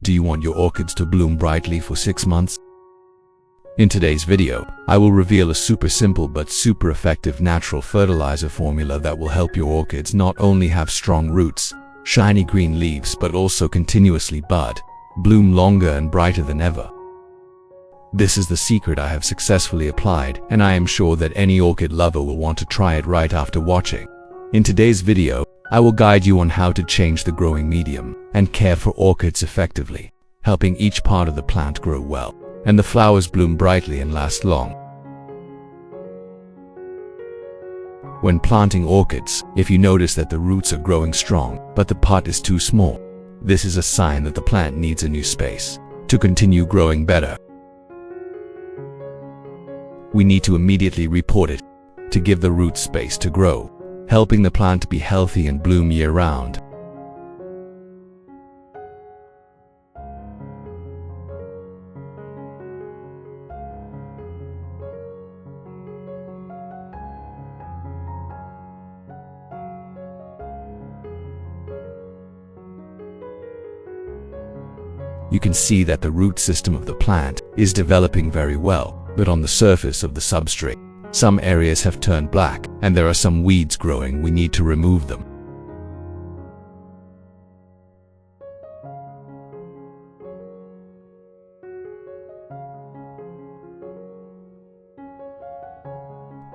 Do you want your orchids to bloom brightly for 6 months? In today's video, I will reveal a super simple but super effective natural fertilizer formula that will help your orchids not only have strong roots, shiny green leaves, but also continuously bud, bloom longer and brighter than ever. This is the secret I have successfully applied, and I am sure that any orchid lover will want to try it right after watching. In today's video, I will guide you on how to change the growing medium and care for orchids effectively, helping each part of the plant grow well, and the flowers bloom brightly and last long. When planting orchids, if you notice that the roots are growing strong, but the pot is too small, this is a sign that the plant needs a new space to continue growing better. We need to immediately repot it to give the root space to grow, helping the plant be healthy and bloom year-round. You can see that the root system of the plant is developing very well, but on the surface of the substrate, some areas have turned black, and there are some weeds growing. We need to remove them.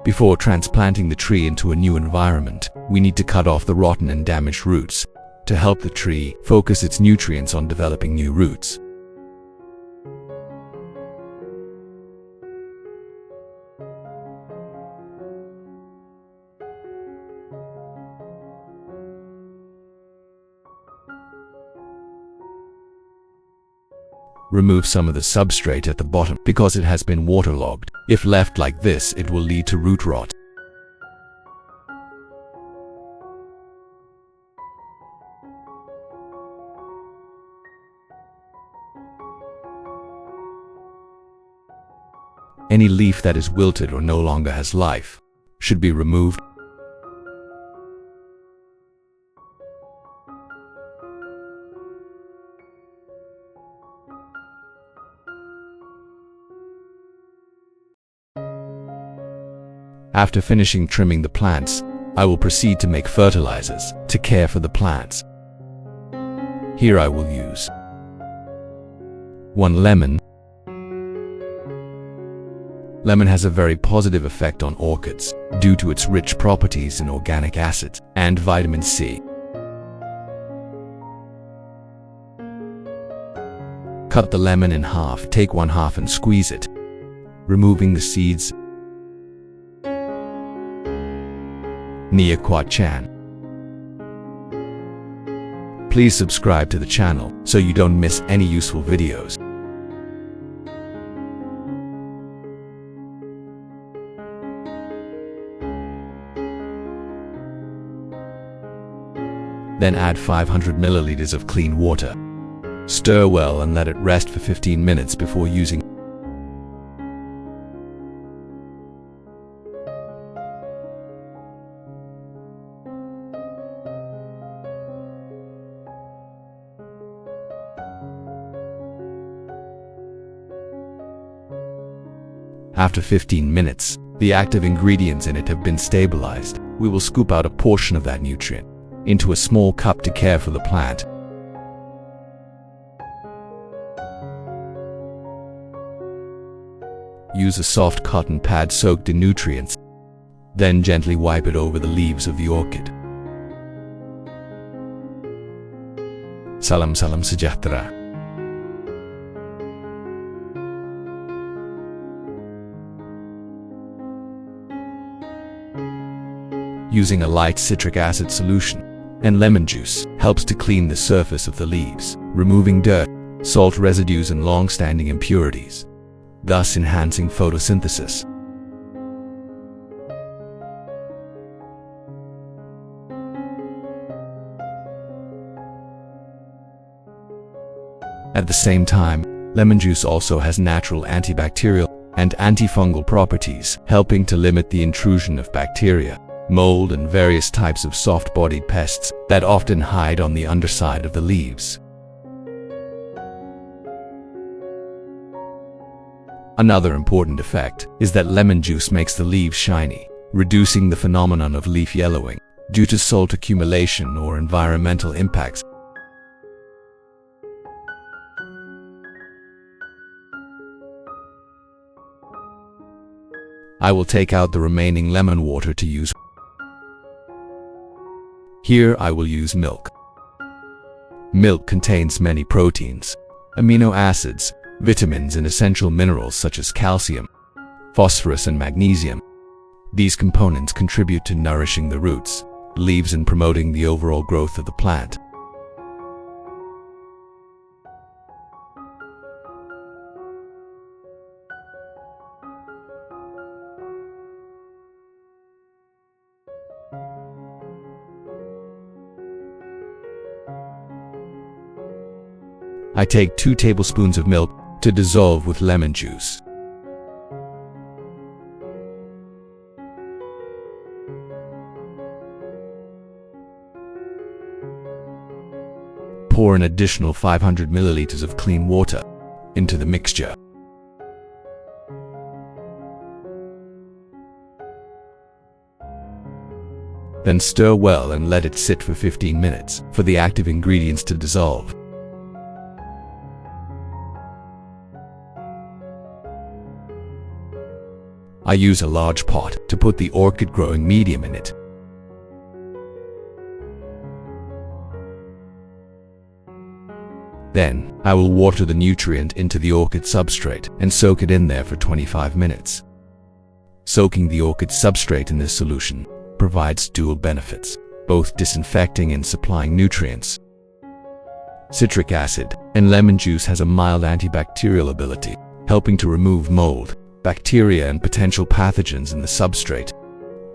Before transplanting the tree into a new environment, we need to cut off the rotten and damaged roots to help the tree focus its nutrients on developing new roots. Remove some of the substrate at the bottom because it has been waterlogged. If left like this, it will lead to root rot. Any leaf that is wilted or no longer has life should be removed. After finishing trimming the plants, I will proceed to make fertilizers to care for the plants. Here I will use 1 lemon. Lemon has a very positive effect on orchids due to its rich properties in organic acid and vitamin C. Cut the lemon in half, take 1/2 and squeeze it, removing the seeds. Nia Kwat Chan. Please subscribe to the channel so you don't miss any useful videos. Then add 500 milliliters of clean water. Stir well and let it rest for 15 minutes before using. After 15 minutes, the active ingredients in it have been stabilized. We will scoop out a portion of that nutrient into a small cup to care for the plant. Use a soft cotton pad soaked in nutrients. Then gently wipe it over the leaves of the orchid. Salam sejahtera. Using a light citric acid solution and lemon juice helps to clean the surface of the leaves, removing dirt, salt residues and long-standing impurities, thus enhancing photosynthesis. At the same time, lemon juice also has natural antibacterial and antifungal properties, helping to limit the intrusion of bacteria, mold, and various types of soft-bodied pests that often hide on the underside of the leaves. Another important effect is that lemon juice makes the leaves shiny, reducing the phenomenon of leaf yellowing due to salt accumulation or environmental impacts. I will take out the remaining lemon water to use. Here I will use milk. Milk contains many proteins, amino acids, vitamins and essential minerals such as calcium, phosphorus and magnesium. These components contribute to nourishing the roots, leaves and promoting the overall growth of the plant. I take 2 tablespoons of milk to dissolve with lemon juice. Pour an additional 500 milliliters of clean water into the mixture. Then stir well and let it sit for 15 minutes for the active ingredients to dissolve. I use a large pot to put the orchid growing medium in it. Then, I will water the nutrient into the orchid substrate and soak it in there for 25 minutes. Soaking the orchid substrate in this solution provides dual benefits, both disinfecting and supplying nutrients. Citric acid and lemon juice has a mild antibacterial ability, helping to remove mold, bacteria and potential pathogens in the substrate,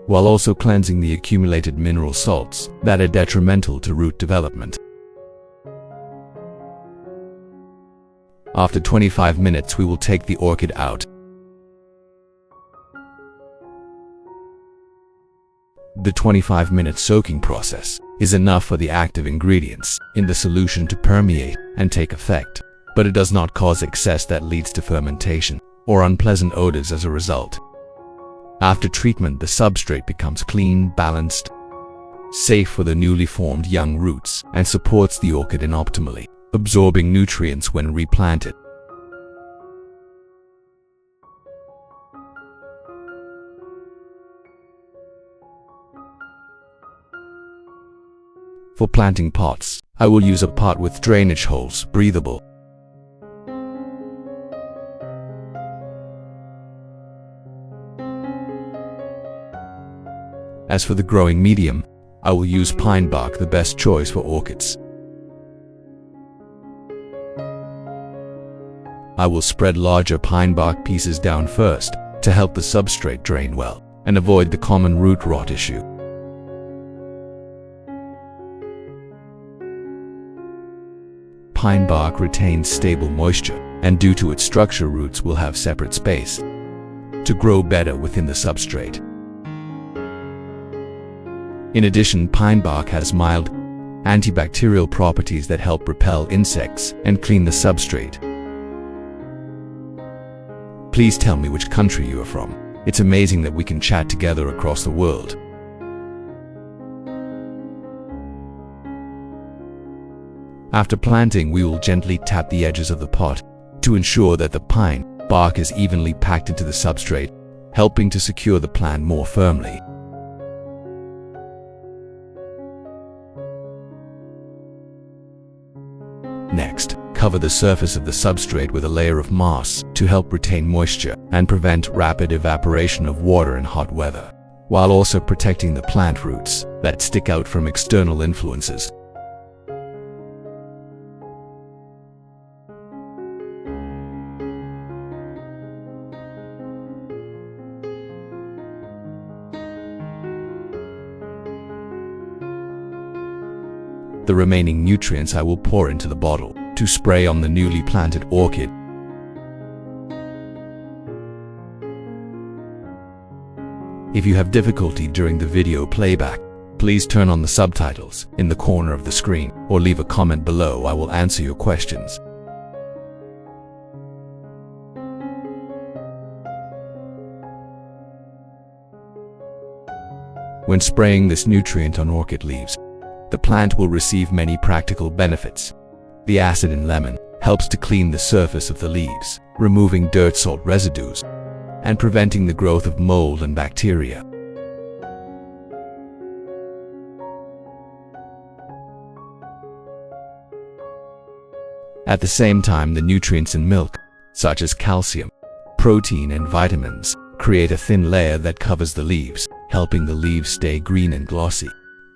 while also cleansing the accumulated mineral salts that are detrimental to root development. After 25 minutes, we will take the orchid out. The 25-minute soaking process is enough for the active ingredients in the solution to permeate and take effect, but it does not cause excess that leads to fermentation or unpleasant odors as a result. After treatment, the substrate becomes clean, balanced, safe for the newly formed young roots, and supports the orchid in optimally absorbing nutrients when replanted. For planting pots, I will use a pot with drainage holes, breathable. As for the growing medium, I will use pine bark, the best choice for orchids. I will spread larger pine bark pieces down first to help the substrate drain well and avoid the common root rot issue. Pine bark retains stable moisture, and due to its structure, roots will have separate space to grow better within the substrate. In addition, pine bark has mild antibacterial properties that help repel insects and clean the substrate. Please tell me which country you are from. It's amazing that we can chat together across the world. After planting, we will gently tap the edges of the pot to ensure that the pine bark is evenly packed into the substrate, helping to secure the plant more firmly. Next, cover the surface of the substrate with a layer of moss to help retain moisture and prevent rapid evaporation of water in hot weather, while also protecting the plant roots that stick out from external influences. The remaining nutrients I will pour into the bottle to spray on the newly planted orchid. If you have difficulty during the video playback, please turn on the subtitles in the corner of the screen or leave a comment below. I will answer your questions. When spraying this nutrient on orchid leaves, the plant will receive many practical benefits. The acid in lemon helps to clean the surface of the leaves, removing dirt salt residues and preventing the growth of mold and bacteria. At the same time, the nutrients in milk, such as calcium, protein, and vitamins, create a thin layer that covers the leaves, helping the leaves stay green and glossy,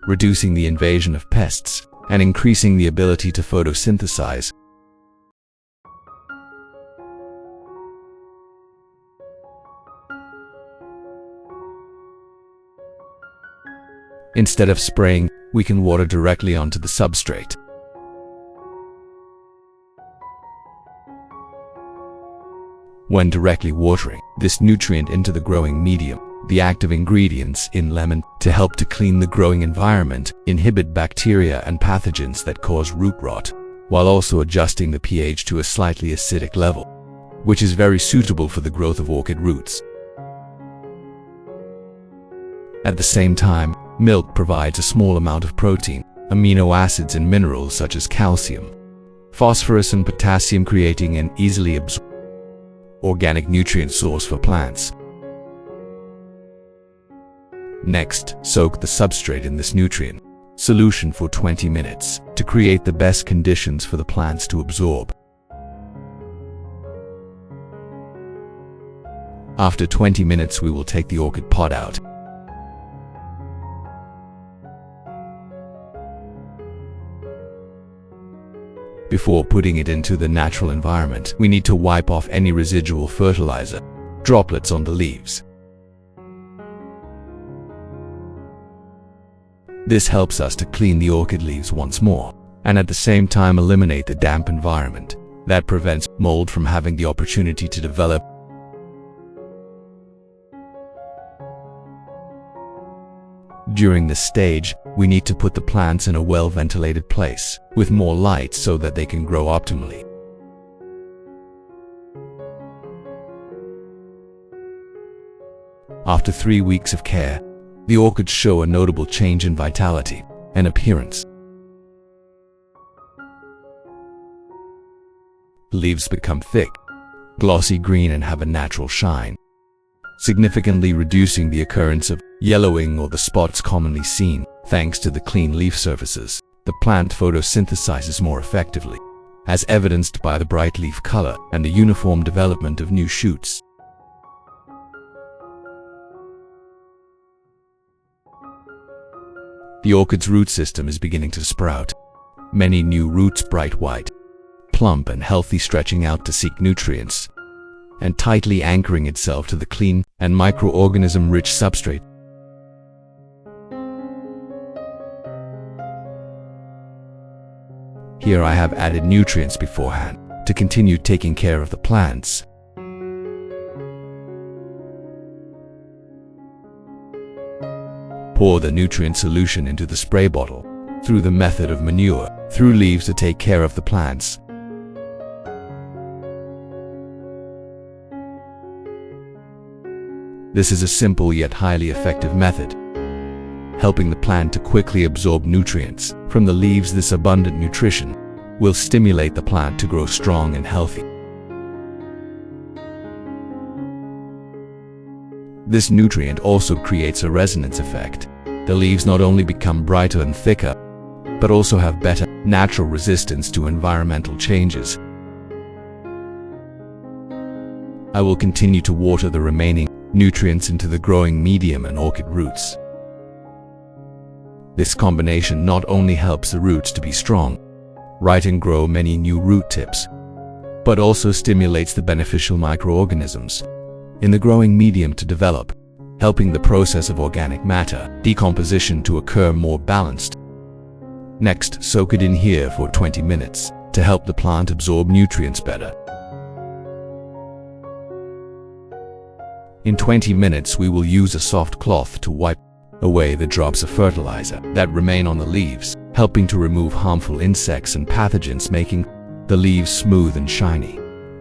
reducing the invasion of pests and increasing the ability to photosynthesize. Instead of spraying, we can water directly onto the substrate. When directly watering this nutrient into the growing medium, the active ingredients in lemon to help to clean the growing environment inhibit bacteria and pathogens that cause root rot, while also adjusting the pH to a slightly acidic level, which is very suitable for the growth of orchid roots. At the same time, milk provides a small amount of protein, amino acids, and minerals such as calcium, phosphorus, and potassium, creating an easily absorbed organic nutrient source for plants. Next, soak the substrate in this nutrient solution for 20 minutes to create the best conditions for the plants to absorb. After 20 minutes, we will take the orchid pot out. Before putting it into the natural environment, we need to wipe off any residual fertilizer droplets on the leaves. This helps us to clean the orchid leaves once more, and at the same time eliminate the damp environment that prevents mold from having the opportunity to develop. During this stage, we need to put the plants in a well-ventilated place with more light so that they can grow optimally. After 3 weeks of care, the orchids show a notable change in vitality and appearance. The leaves become thick, glossy green, and have a natural shine, significantly reducing the occurrence of yellowing or the spots commonly seen. Thanks to the clean leaf surfaces, the plant photosynthesizes more effectively, as evidenced by the bright leaf color and the uniform development of new shoots. The orchid's root system is beginning to sprout. Many new roots, bright white, plump and healthy, stretching out to seek nutrients and tightly anchoring itself to the clean and microorganism-rich substrate. Here I have added nutrients beforehand to continue taking care of the plants. Pour the nutrient solution into the spray bottle through the method of manure through leaves to take care of the plants. This is a simple yet highly effective method, helping the plant to quickly absorb nutrients from the leaves. This abundant nutrition will stimulate the plant to grow strong and healthy. This nutrient also creates a resonance effect. The leaves not only become brighter and thicker, but also have better natural resistance to environmental changes. I will continue to water the remaining nutrients into the growing medium and orchid roots. This combination not only helps the roots to be strong, right, and grow many new root tips, but also stimulates the beneficial microorganisms in the growing medium to develop, helping the process of organic matter decomposition to occur more balanced. Next, soak it in here for 20 minutes to help the plant absorb nutrients better. In 20 minutes, we will use a soft cloth to wipe away the drops of fertilizer that remain on the leaves, helping to remove harmful insects and pathogens, making the leaves smooth and shiny,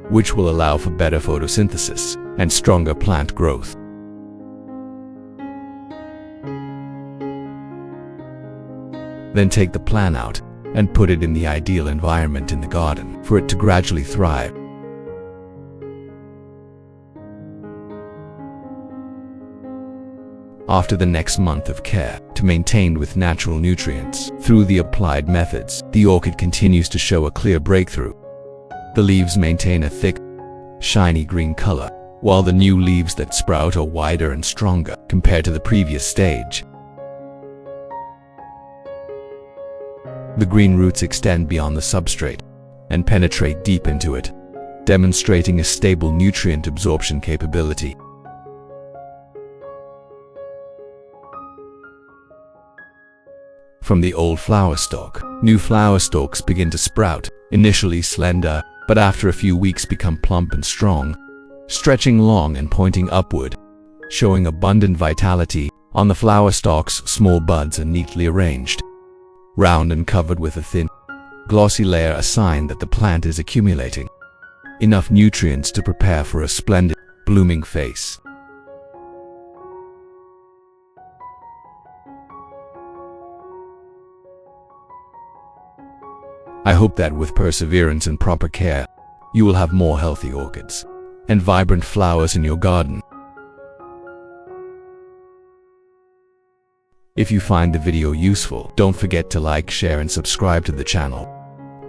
which will allow for better photosynthesis and stronger plant growth. Then take the plant out and put it in the ideal environment in the garden for it to gradually thrive. After the next month of care, to maintain with natural nutrients through the applied methods, the orchid continues to show a clear breakthrough. The leaves maintain a thick, shiny green color, while the new leaves that sprout are wider and stronger compared to the previous stage. The green roots extend beyond the substrate and penetrate deep into it, demonstrating a stable nutrient absorption capability. From the old flower stalk, new flower stalks begin to sprout, initially slender, but after a few weeks become plump and strong, stretching long and pointing upward, showing abundant vitality. On the flower stalks, small buds are neatly arranged, round and covered with a thin, glossy layer, a sign that the plant is accumulating enough nutrients to prepare for a splendid, blooming phase. I hope that with perseverance and proper care, you will have more healthy orchids and vibrant flowers in your garden. If you find the video useful, don't forget to like, share and subscribe to the channel,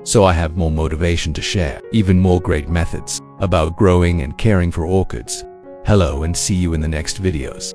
so I have more motivation to share even more great methods about growing and caring for orchids. Hello and see you in the next videos.